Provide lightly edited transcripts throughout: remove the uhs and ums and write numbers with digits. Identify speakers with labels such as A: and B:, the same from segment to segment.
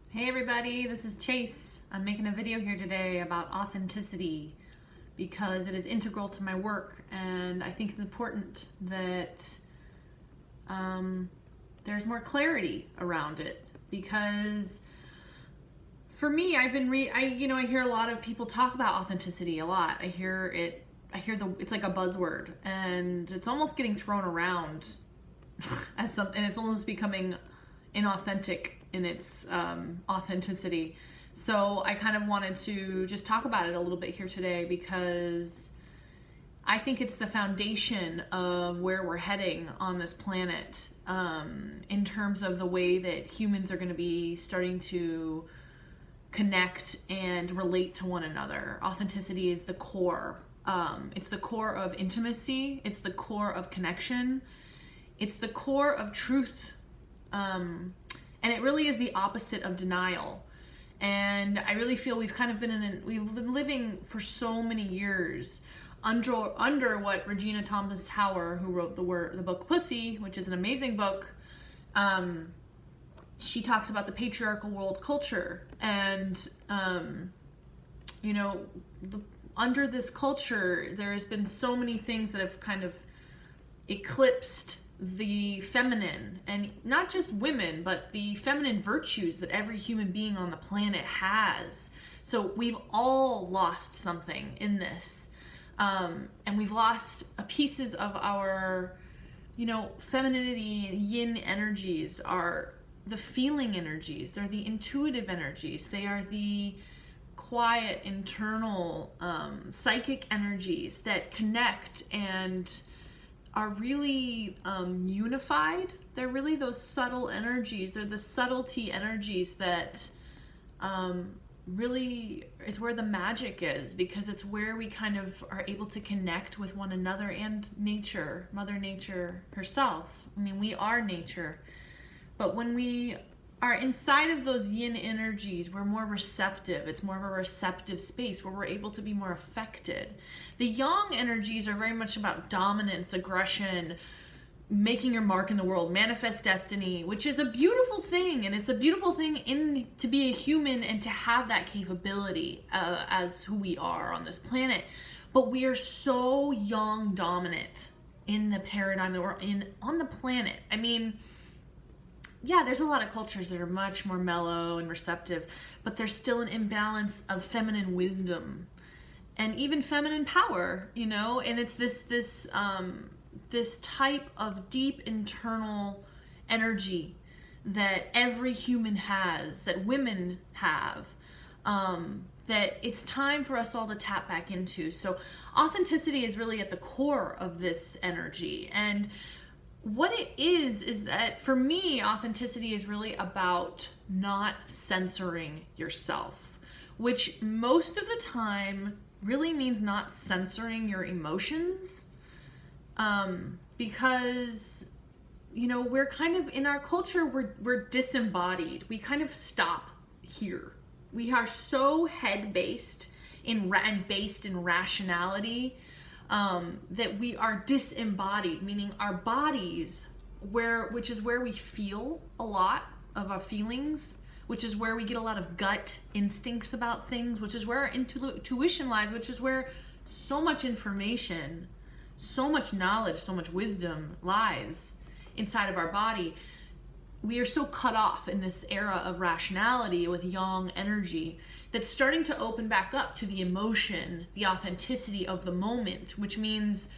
A: Hey everybody, this is Chase. I'm making a video here today about authenticity because it is integral to my work, and I think it's important that there's more clarity around it. Because for me, I hear a lot of people talk about authenticity a lot. It's like a buzzword, and it's almost getting thrown around as something, and it's almost becoming inauthentic in its authenticity. So I kind of wanted to just talk about it a little bit here today because I think it's the foundation of where we're heading on this planet, in terms of the way that humans are going to be starting to connect and relate to one another. Authenticity is the core. It's the core of intimacy. It's the core of connection. It's the core of truth. And it really is the opposite of denial. And I really feel we've been living for so many years under what Regina Thomas Howard, who wrote the book Pussy, which is an amazing book, she talks about the patriarchal world culture. And, under this culture, there's been so many things that have kind of eclipsed the feminine, and not just women, but the feminine virtues that every human being on the planet has. So we've all lost something in this. And we've lost pieces of our, femininity, yin energies are the feeling energies. They're the intuitive energies. They are the quiet, internal, psychic energies that connect and are really unified. They're really those subtle energies. They're the subtlety energies that really is where the magic is, because it's where we kind of are able to connect with one another and nature, Mother Nature herself. I mean, we are nature. But when we are inside of those yin energies, we're more receptive. It's more of a receptive space where we're able to be more affected. The yang energies are very much about dominance, aggression, making your mark in the world, manifest destiny, which is a beautiful thing. And it's a beautiful thing to be a human and to have that capability as who we are on this planet. But we are so yang dominant in the paradigm that we're in on the planet. I mean, yeah, there's a lot of cultures that are much more mellow and receptive, but there's still an imbalance of feminine wisdom and even feminine power, and it's this type of deep internal energy that every human has, that women have, that it's time for us all to tap back into. So authenticity is really at the core of this energy. And what it is that for me, authenticity is really about not censoring yourself, which most of the time really means not censoring your emotions. Because, we're kind of, in our culture, we're disembodied. We kind of stop here. We are so head-based and based in rationality, that we are disembodied, meaning our bodies, which is where we feel a lot of our feelings, which is where we get a lot of gut instincts about things, which is where our intuition lies, which is where so much information, so much knowledge, so much wisdom lies inside of our body. We are so cut off in this era of rationality with yang energy that's starting to open back up to the emotion, the authenticity of the moment, which means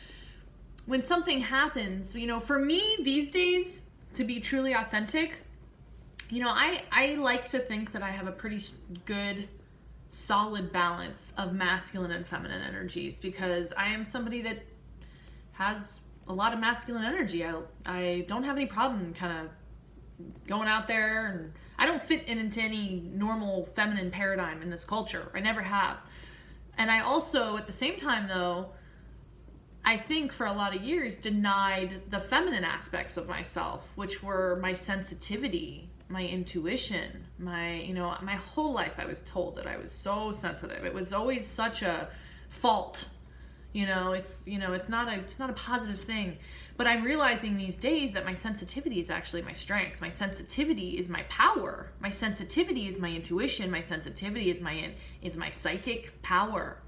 A: when something happens, for me these days, to be truly authentic, I like to think that I have a pretty good, solid balance of masculine and feminine energies, because I am somebody that has a lot of masculine energy. I don't have any problem kind of going out there, and I don't fit into any normal feminine paradigm in this culture. I never have. And I also, at the same time though, I think for a lot of years denied the feminine aspects of myself, which were my sensitivity, my intuition, my whole life I was told that I was so sensitive. It was always such a fault, It's not a positive thing. But I'm realizing these days that my sensitivity is actually my strength. My sensitivity is my power. My sensitivity is my intuition. My sensitivity is my psychic power.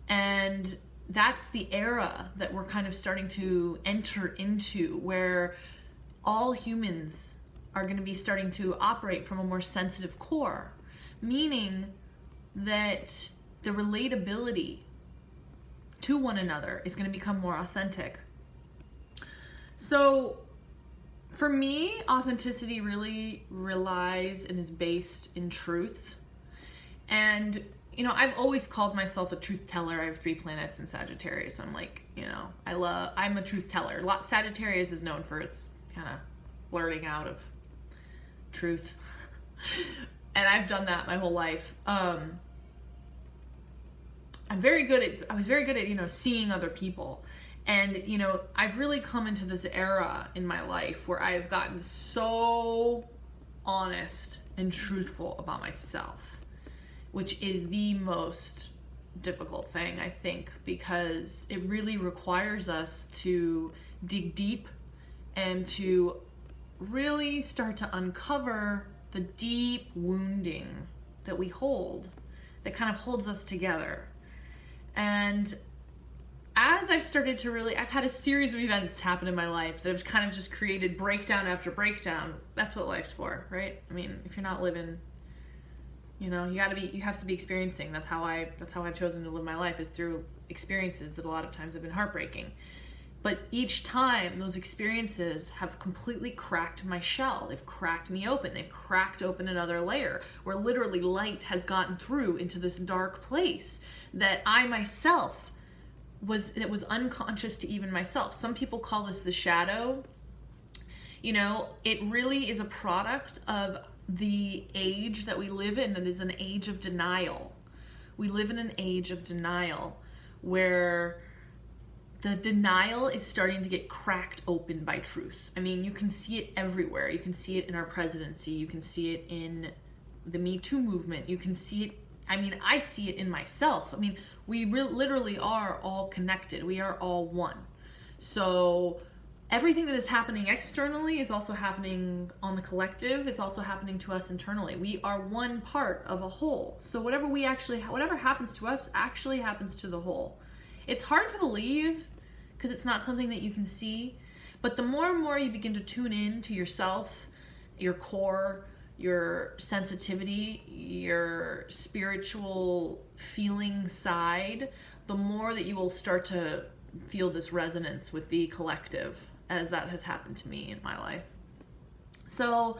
A: And that's the era that we're kind of starting to enter into, where all humans are going to be starting to operate from a more sensitive core, meaning that the relatability to one another is going to become more authentic. So for me, authenticity really relies and is based in truth. And I've always called myself a truth teller. I have 3 planets in Sagittarius. I'm like, I'm a truth teller. Sagittarius is known for its kind of blurting out of truth. And I've done that my whole life. I was very good at, seeing other people. And, I've really come into this era in my life where I've gotten so honest and truthful about myself, which is the most difficult thing, I think, because it really requires us to dig deep and to really start to uncover the deep wounding that we hold, that kind of holds us together. And as I've started to I've had a series of events happen in my life that have kind of just created breakdown after breakdown. That's what life's for, right? I mean, if you're not living, you have to be experiencing. That's how I've chosen to live my life, is through experiences that a lot of times have been heartbreaking. But each time those experiences have completely cracked my shell. They've cracked me open. They've cracked open another layer where literally light has gotten through into this dark place that I myself was unconscious to even myself. Some people call this the shadow. It really is a product of the age that we live in. That is an age of denial. We live in an age of denial where the denial is starting to get cracked open by truth. I mean, you can see it everywhere. You can see it in our presidency. You can see it in the Me Too movement. You can see it. I mean, I see it in myself. I mean, we literally are all connected. We are all one. So everything that is happening externally is also happening on the collective. It's also happening to us internally. We are one part of a whole. So whatever happens to us actually happens to the whole. It's hard to believe because it's not something that you can see. But the more and more you begin to tune in to yourself, your core, your sensitivity, your spiritual feeling side, the more that you will start to feel this resonance with the collective, as that has happened to me in my life. So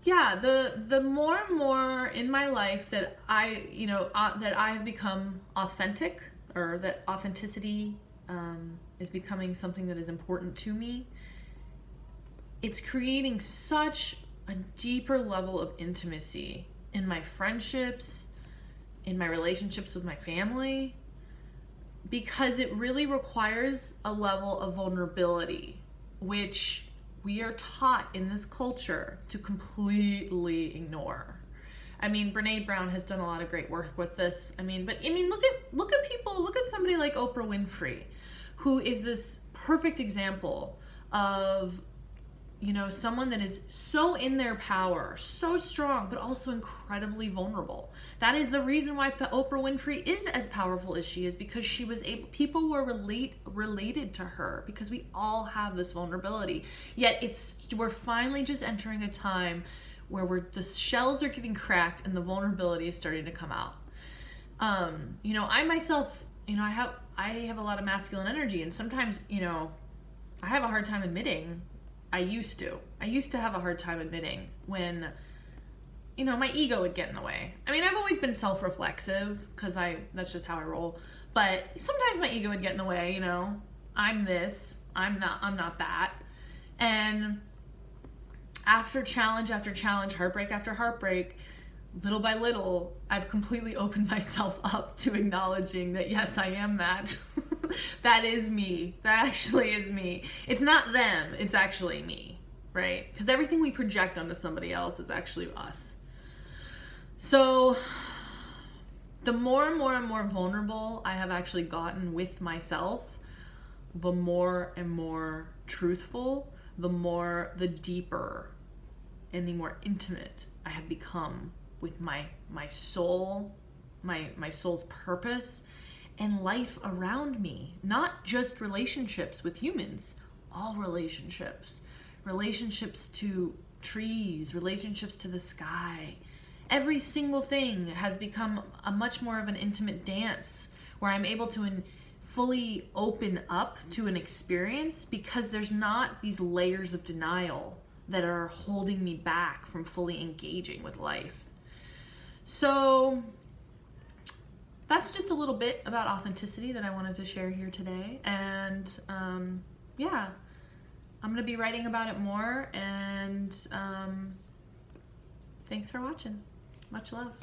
A: yeah, the more and more in my life that I have become authentic, or that authenticity is becoming something that is important to me, it's creating such a deeper level of intimacy in my friendships, in my relationships with my family, because it really requires a level of vulnerability, which we are taught in this culture to completely ignore. I mean, Brene Brown has done a lot of great work with this. Look at people, look at somebody like Oprah Winfrey, who is this perfect example of, someone that is so in their power, so strong, but also incredibly vulnerable. That is the reason why Oprah Winfrey is as powerful as she is, because people were related to her, because we all have this vulnerability. Yet we're finally just entering a time where the shells are getting cracked and the vulnerability is starting to come out. I myself, I have a lot of masculine energy, and sometimes, I have a hard time admitting. I used to have a hard time admitting when, my ego would get in the way. I mean, I've always been self-reflexive because that's just how I roll. But sometimes my ego would get in the way, I'm this, I'm not that. And after challenge after challenge, heartbreak after heartbreak, little by little, I've completely opened myself up to acknowledging that, yes, I am that. That is me. That actually is me. It's not them. It's actually me, right? Because everything we project onto somebody else is actually us. So the more and more and more vulnerable I have actually gotten with myself, the more and more truthful, the deeper and the more intimate I have become with my soul, my soul's purpose, and life around me. Not just relationships with humans, all relationships. Relationships to trees, relationships to the sky. Every single thing has become a much more of an intimate dance where I'm able to fully open up to an experience because there's not these layers of denial that are holding me back from fully engaging with life. So that's just a little bit about authenticity that I wanted to share here today. And yeah, I'm going to be writing about it more. And thanks for watching. Much love.